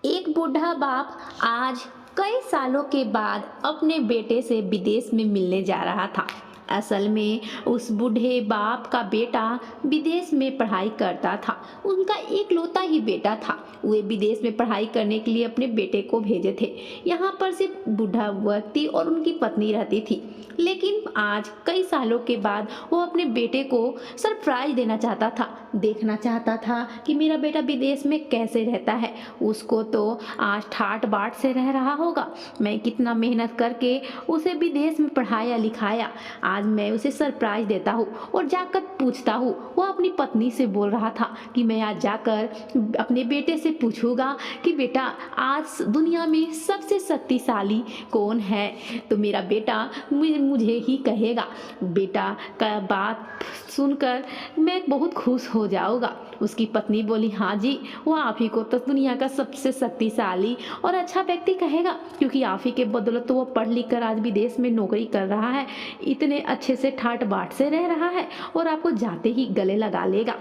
एक बूढ़ा बाप आज कई सालों के बाद अपने बेटे से विदेश में मिलने जा रहा था। असल में उस बूढ़े बाप का बेटा विदेश में पढ़ाई करता था। उनका एकलौता ही बेटा था। वे विदेश में पढ़ाई करने के लिए अपने बेटे को भेजे थे। यहाँ पर सिर्फ बूढ़ा व्यक्ति और उनकी पत्नी रहती थी। लेकिन आज कई सालों के बाद वो अपने बेटे को सरप्राइज देना चाहता था। देखना चाहता था कि मेरा बेटा विदेश में कैसे रहता है। उसको तो आज ठाट बाट से रह रहा होगा। मैं कितना मेहनत करके उसे विदेश में पढ़ाया लिखाया, आज मैं उसे सरप्राइज देता हूँ और जाकर पूछता हूँ। वो अपनी पत्नी से बोल रहा था कि मैं आज जाकर अपने बेटे से पूछूंगा कि बेटा आज दुनिया में सबसे शक्तिशाली कौन है, तो मेरा बेटा मुझे ही कहेगा। बेटा का बात सुनकर मैं बहुत खुश हो जाऊंगा। उसकी पत्नी बोली, हाँ जी, वो आप ही को तो दुनिया का सबसे शक्तिशाली और अच्छा व्यक्ति कहेगा, क्योंकि आप ही के बदौलत तो वो पढ़ लिख कर आज विदेश में नौकरी कर रहा है, इतने अच्छे से ठाट बाट से रह रहा है और आपको जाते ही गले लगा लेगा।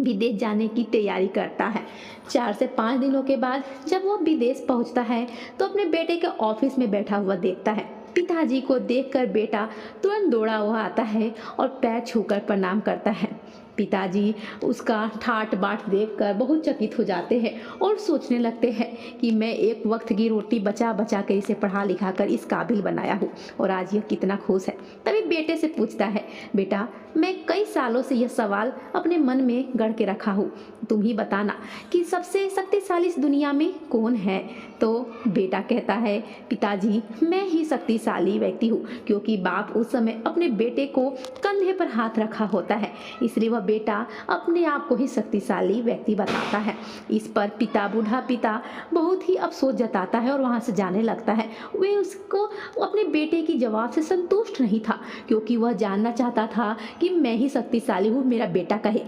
विदेश जाने की तैयारी करता है। 4 से 5 दिनों के बाद जब वो विदेश पहुंचता है तो अपने बेटे के ऑफिस में बैठा हुआ देखता है। पिताजी को देखकर बेटा तुरंत दौड़ा हुआ आता है और पैर छूकर प्रणाम करता है। पिताजी उसका ठाट बाट देखकर बहुत चकित हो जाते हैं और सोचने लगते हैं कि मैं एक वक्त की रोटी बचा बचा कर इसे पढ़ा लिखा कर इस काबिल बनाया हूँ और आज यह कितना खुश है। तभी बेटे से पूछता है, बेटा मैं कई सालों से यह सवाल अपने मन में गढ़ के रखा हूँ, तुम ही बताना कि सबसे शक्तिशाली इस दुनिया में कौन है। तो बेटा कहता है, पिताजी मैं ही शक्तिशाली व्यक्ति हूँ, क्योंकि बाप उस समय अपने बेटे को कंधे पर हाथ रखा होता है, इसलिए वह बेटा अपने आप को ही शक्तिशाली व्यक्ति बताता है। इस पर बूढ़ा पिता बहुत ही अफसोस जताता है और वहाँ से जाने लगता है। वे उसको अपने बेटे की जवाब से संतुष्ट नहीं था, क्योंकि वह जानना चाहता था कि मैं ही शक्तिशाली हूँ, मेरा बेटा कहे।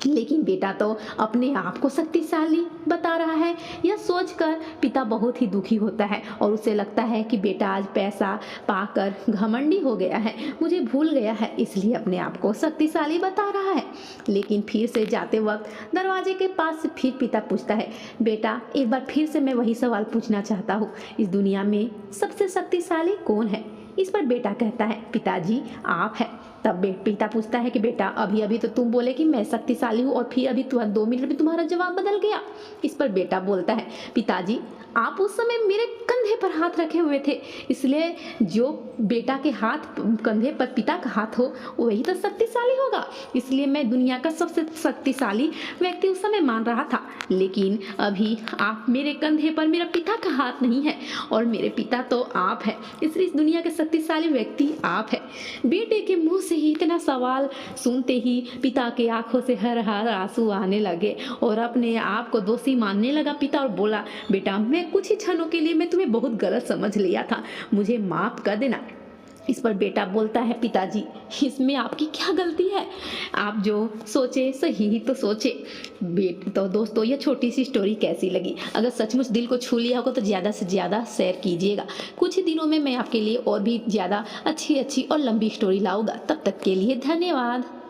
लेकिन बेटा तो अपने आप को शक्तिशाली बता रहा है। यह सोचकर पिता बहुत ही दुखी होता है और उसे लगता है कि बेटा आज पैसा पाकर घमंडी हो गया है, मुझे भूल गया है, इसलिए अपने आप को शक्तिशाली बता रहा है। लेकिन फिर से जाते वक्त दरवाजे के पास से फिर पिता पूछता है, बेटा एक बार फिर से मैं वही सवाल पूछना चाहता हूँ, इस दुनिया में सबसे शक्तिशाली कौन है। इस पर बेटा कहता है, पिताजी आप है। तब पिता पूछता है कि बेटा अभी अभी तो तुम बोले कि मैं शक्तिशाली हूँ और फिर अभी 2 मिनट में तुम्हारा जवाब बदल गया। इस पर बेटा बोलता है, पिताजी आप उस समय मेरे कंधे पर हाथ रखे हुए थे, इसलिए जो बेटा के हाथ कंधे पर पिता का हाथ हो वही तो शक्तिशाली होगा, इसलिए मैं दुनिया का सबसे शक्तिशाली व्यक्ति उस समय मान रहा था। लेकिन अभी आप मेरे कंधे पर मेरा पिता का हाथ नहीं है और मेरे पिता तो आप है, इसलिए इस दुनिया के शक्तिशाली व्यक्ति आप है। बेटे के मुंह से ही इतना सवाल सुनते ही पिता के आंखों से हर हर आंसू आने लगे और अपने आप को दोषी मानने लगा पिता और बोला, बेटा मैं कुछ ही क्षणों के लिए मैं तुम्हें बहुत गलत समझ लिया था, मुझे माफ कर देना। इस पर बेटा बोलता है, पिताजी इसमें आपकी क्या गलती है, आप जो सोचे सही ही तो सोचे। तो दोस्तों ये छोटी सी स्टोरी कैसी लगी, अगर सचमुच दिल को छू लिया होगा तो ज़्यादा से ज़्यादा शेयर कीजिएगा। कुछ ही दिनों में मैं आपके लिए और भी ज़्यादा अच्छी और लंबी स्टोरी लाऊंगा। तब तक के लिए धन्यवाद।